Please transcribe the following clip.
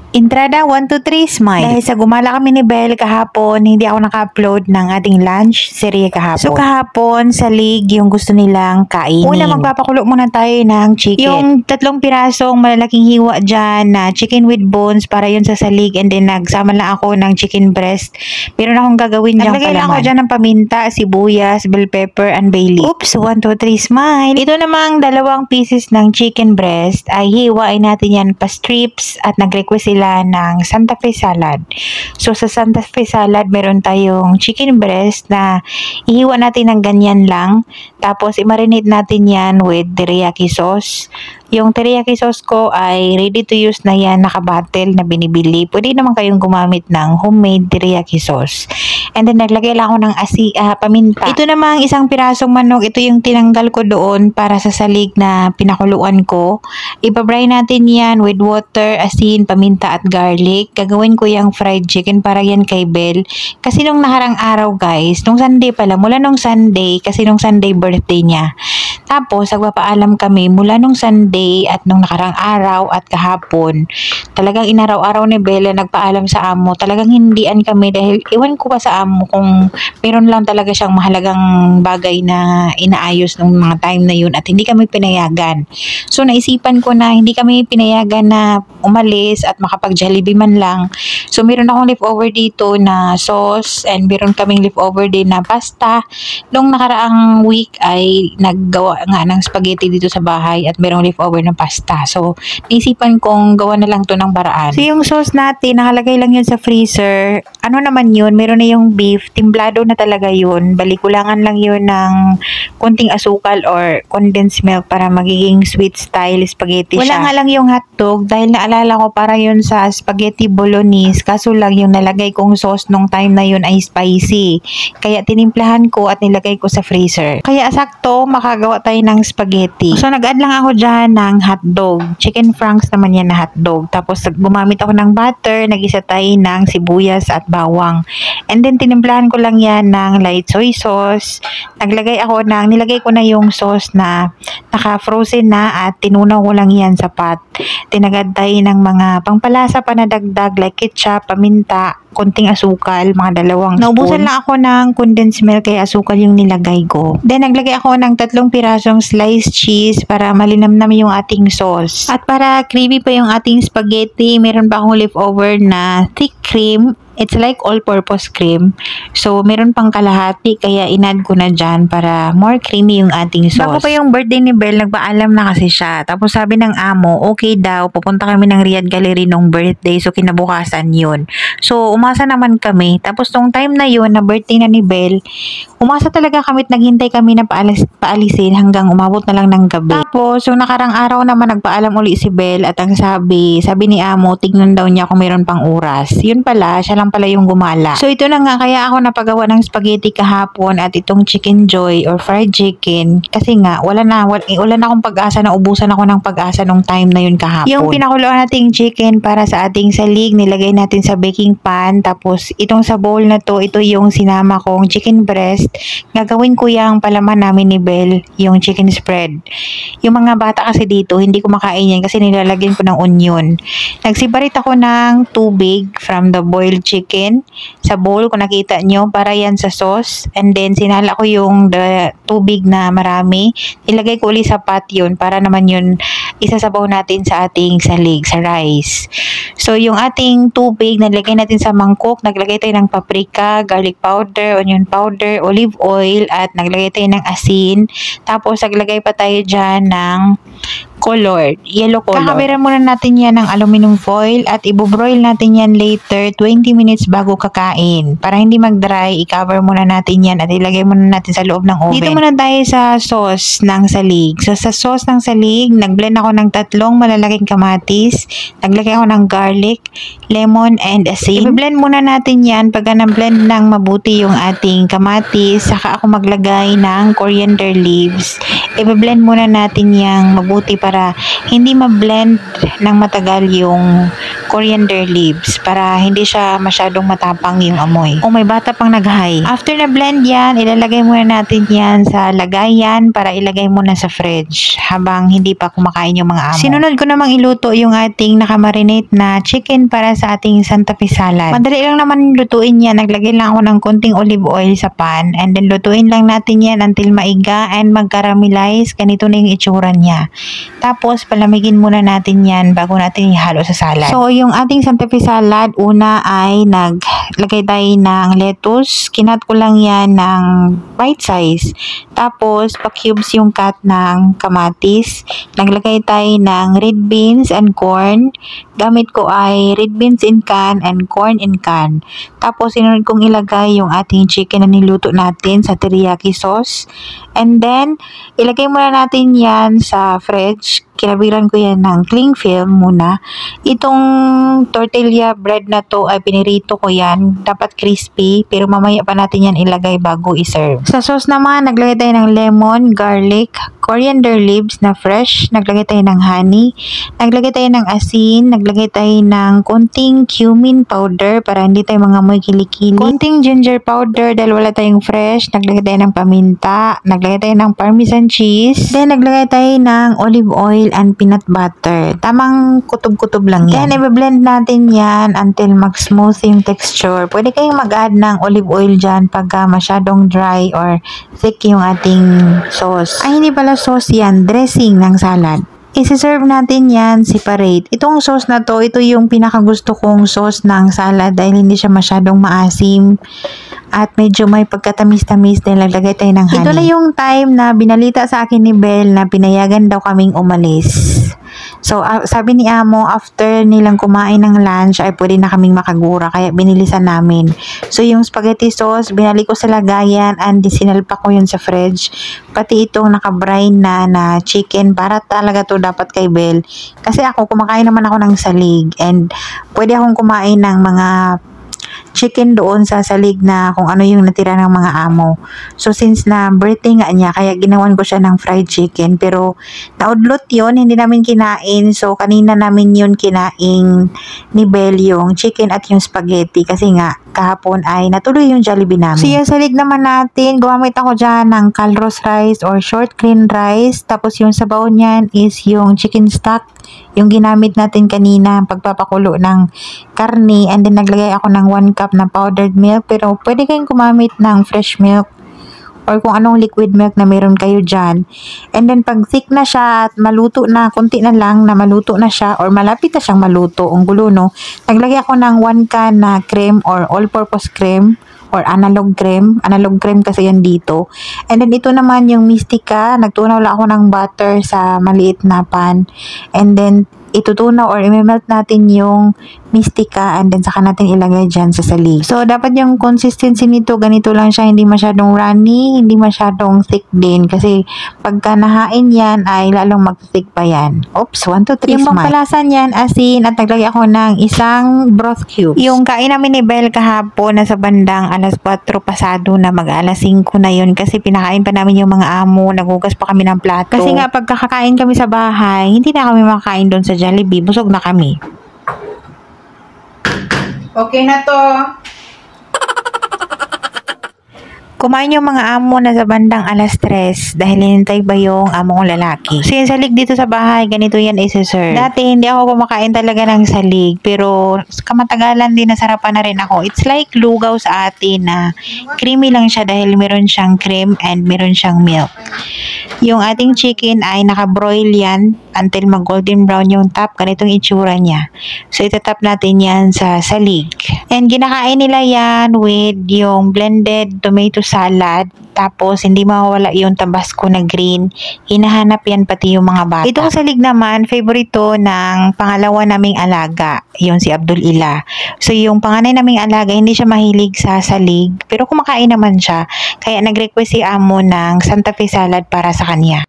Entrada 1, 2, 3, smile. Dahil sa gumala kami ni Belle kahapon, hindi ako naka-upload ng ating lunch serye kahapon. So kahapon, salig yung gusto nilang kainin. Una, magpapakulo muna tayo ng chicken. Yung 3 pirasong malalaking hiwa dyan na chicken with bones para yun sa salig, and then nagsama lang ako ng chicken breast. Meron akong gagawin dyan palaman. Naglagay lang ako dyan ng paminta, sibuyas, bell pepper, and bay leaf. Oops, 1, 2, 3, smile. Ito namang 2 pieces ng chicken breast ay hiwain natin yan pa strips at nag-request sila ng Santa Fe salad. So sa Santa Fe salad, meron tayong chicken breast na ihiwa natin ng ganyan lang. Tapos i-marinate natin yan with teriyaki sauce. Yung teriyaki sauce ko ay ready to use na yan, naka-bottle na binibili. Pwede naman kayong gumamit ng homemade teriyaki sauce. And then naglagay lang ako ng paminta. Ito namang 1 pirasong manok. Ito yung tinanggal ko doon para sa salig na pinakuluan ko. Ipabray natin yan with water, asin, paminta at garlic. Gagawin ko yung fried chicken para yan kay Belle. Kasi nung nakarang araw guys, nung Sunday pala, mula nung Sunday, kasi nung Sunday birthday niya. Tapos, nagpapaalam kami mula nung Sunday at nung nakarang araw at kahapon. Talagang inaraw-araw ni Bella nagpaalam sa amo. Talagang hindian kami dahil iwan ko pa sa amo kung meron lang talaga siyang mahalagang bagay na inaayos nung mga time na yun at hindi kami pinayagan. So, naisipan ko na hindi kami pinayagan na umalis at makapag-Jollibee man lang. So, meron akong leftover dito na sauce and meron kaming leftover din na pasta. Nung nakaraang week ay naggawa nga ng spaghetti dito sa bahay at merong leftover ng pasta. So, naisipan kong gawa na lang to ng paraan. So, yung sauce natin, nakalagay lang yun sa freezer. Ano naman yun? Meron na yung beef. Timplado na talaga yun. Balikulangan lang yun ng konting asukal or condensed milk para magiging sweet style spaghetti siya. Wala nga lang yung hotdog dahil naalala ko para yun sa spaghetti bolognese. Kaso lang yung nalagay kong sauce nung time na yun ay spicy. Kaya tinimplahan ko at nilagay ko sa freezer. Kaya sakto, makagawa tayo ng spaghetti. So, nag-add lang ako dyan ng hotdog. Chicken franks naman yan na hotdog. Tapos, gumamit ako ng butter. Nag-isa tayo ng sibuyas at bawang. And then, tinimplahan ko lang yan ng light soy sauce. Nilagay ko na yung sauce na naka-frozen na at tinunaw ko lang yan sa pot. Tinagad tayo ng mga pangpalasa pa na dagdag like ketchup, paminta, konting asukal, mga 2 spoon. Naubusan lang ako ng condensed milk kaya asukal yung nilagay ko. Then naglagay ako ng 3 pirasong sliced cheese para malinamnam yung ating sauce. At para creamy pa yung ating spaghetti, meron pa akong leftover na thick cream. It's like all-purpose cream. So, meron pang kalahati kaya inad ko na dyan para more creamy yung ating sauce. Bago pa yung birthday ni Belle, nagpaalam na kasi siya. Tapos sabi ng amo, okay daw, pupunta kami ng Riyadh Gallery nung birthday. So, kinabukasan yun. So, umasa naman kami. Tapos, nung time na yun, na birthday na ni Belle, umasa talaga kami at naghintay kami na paalisin hanggang umabot na lang ng gabi. Tapos, yung nakarang araw naman, nagpaalam uli si Belle at ang sabi ni amo, tignan daw niya kung meron pang oras. Yun pala, siya lang pala yung gumala. So, ito na nga, kaya ako napagawa ng spaghetti kahapon at itong chicken joy or fried chicken kasi nga, wala na akong pag-asa na ubusan ako ng pag-asa nung time na yun kahapon. Yung pinakuluan nating chicken para sa ating salig, nilagay natin sa baking pan. Tapos, itong sa bowl na to, ito yung sinama kong chicken breast. Gagawin ko yung palaman namin ni Belle, yung chicken spread. Yung mga bata kasi dito, hindi ko makain yan kasi nilalagyan ko ng onion. Nagsiparit ako ng tubig from the boiled chicken sa bowl kung nakita nyo para yan sa sauce. And then, sinala ko yung tubig na marami. Ilagay ko ulit sa pot yun para naman yun isasabaw natin sa ating salig, sa rice. So, yung ating tubig, nalagay natin sa mangkok. Naglagay tayo ng paprika, garlic powder, onion powder, olive oil, at naglagay tayo ng asin. Tapos, naglagay pa tayo dyan ng yellow color. Kakabiran muna natin yan ng aluminum foil at ibobroil natin yan later 20 minutes bago kakain. Para hindi mag-dry, i-cover muna natin yan at ilagay muna natin sa loob ng oven. Dito muna tayo sa sauce ng salig. So, sa sauce ng salig, nag-blend ako ng 3 malalaking kamatis. Naglagay ako ng garlic, lemon, and asin. I-blend muna natin yan. Pagka na-blend ng mabuti yung ating kamatis, saka ako maglagay ng coriander leaves. I-blend muna natin yung mabuti para hindi ma-blend ng matagal yung coriander leaves para hindi siya masyadong matapang yung amoy. O may bata pang nag-hi. After na blend yan, ilalagay muna natin yan sa lagayan para ilagay muna sa fridge habang hindi pa kumakain yung mga amo. Sinunod ko namang iluto yung ating nakamarinate na chicken para sa ating Santa Fe salad. Madali lang naman lutuin yan. Naglagay lang ako ng konting olive oil sa pan and then lutuin lang natin yan until maiga and mag-caramelize. Ganito na yung itsura niya. Tapos palamigin muna natin yan bago natin ihalo sa salad. So yung ating Santa Fe salad, una ay naglagay tayo ng lettuce. Kinat ko lang yan ng bite size. Tapos pa-cubes yung cut ng kamatis. Naglagay tayo ng red beans and corn. Gamit ko ay red beans in can and corn in can. Tapos sinunod kong ilagay yung ating chicken na niluto natin sa teriyaki sauce. And then ilagay muna natin yan sa fridge. Kinabiran ko yan ng cling film muna. Itong tortilla bread na to ay pinirito ko yan. Dapat crispy, pero mamaya pa natin yan ilagay bago iserve. Sa sauce naman, naglagay tayo ng lemon, garlic, coriander leaves na fresh. Naglagay tayo ng honey. Naglagay tayo ng asin. Naglagay tayo ng konting cumin powder para hindi tayo mangamoy kilikili. Konting ginger powder dahil wala tayong fresh. Naglagay tayo ng paminta. Naglagay tayo ng parmesan cheese. Then, naglagay tayo ng olive oil and peanut butter. Tamang kutob-kutob lang yan. Then, i-blend natin yan until mag-smooth yung texture. Pwede kayong mag-add ng olive oil dyan pagka masyadong dry or thick yung ating sauce. Ay, hindi pala sauce yan. Dressing ng salad. Isi-serve natin yan separate. Itong sauce na to, ito yung pinakagusto kong sauce ng salad dahil hindi siya masyadong maasim at medyo may pagkatamis-tamis din. Naglagay tayo ng honey. Ito na yung time na binalita sa akin ni Belle na pinayagan daw kaming umalis. So, sabi ni Amo, after nilang kumain ng lunch ay pwede na kaming makagura kaya binilisan namin. So, yung spaghetti sauce, binalik ko sa lagayan and sinalpak ko yun sa fridge. Pati itong naka-brine na chicken para talaga to dapat kay Belle. Kasi ako, kumakain naman ako ng salig and pwede akong kumain ng mga chicken doon sa salig na kung ano yung natira ng mga amo. So, since na birthday nga niya, kaya ginawan ko siya ng fried chicken. Pero, naudlot yun, hindi namin kinain. So, kanina namin yun kinain ni Belle yung chicken at yung spaghetti. Kasi nga, kahapon ay natuloy yung Jollibee namin. So, yung salig naman natin, gumamit ako dyan ng Calrose rice or short grain rice. Tapos, yung sabaw niyan is yung chicken stock. Yung ginamit natin kanina, pagpapakulo ng karne. And then, naglagay ako ng 1 cup na powdered milk. Pero, pwede kayong gumamit ng fresh milk or kung anong liquid milk na meron kayo dyan. And then, pag thick na siya at maluto na, konti na lang na maluto na siya or malapit na siyang maluto, ang gulo, no? Naglagay ako ng 1 can na cream or all-purpose cream or analog cream. Analog cream kasi yan dito. And then, ito naman yung Mistika. Nagtunaw lang ako ng butter sa maliit na pan. And then, itutunaw or i-melt natin yung Mistika and then saka natin ilagay dyan sa salig. So, dapat yung consistency nito, ganito lang siya, hindi masyadong runny, hindi masyadong thick din kasi pagka nahain yan ay lalong mag-thick pa yan. Oops, 1, 2, 3, yung pampalasan yan, asin at naglagay ako ng isang broth cubes. Yung kain namin ni Belle kahapon na sa bandang alas 4 pasado na mag-alas 5 na yun kasi pinakain pa namin yung mga amo, nagugas pa kami ng plato. Kasi nga pagkakakain kami sa bahay, hindi na kami makakain doon sa Jollibee, busog na kami. Okay na to. Kumain yung mga amo na sa bandang alas 3 dahil hinintay ba yung amo kong lalaki. So yung salig dito sa bahay, ganito yan isi-serve. Dati hindi ako kumakain talaga ng salig pero kamatagalan din nasarapan na rin ako. It's like lugaw sa atin na creamy lang siya dahil meron siyang cream and meron siyang milk. Yung ating chicken ay naka-broil yan until mag-golden brown yung top. Ganitong itsura niya. So itatap natin yan sa salig. And ginakain nila yan with yung blended tomato salad. Tapos, hindi mawawala yung tabasco na green. Hinahanap yan pati yung mga bata. Itong salig naman, favorite to ng pangalawa naming alaga. Yung si Abdul Ila. So, yung panganay naming alaga, hindi siya mahilig sa salig. Pero kumakain naman siya. Kaya nag-request si amo ng Santa Fe salad para sa kanya.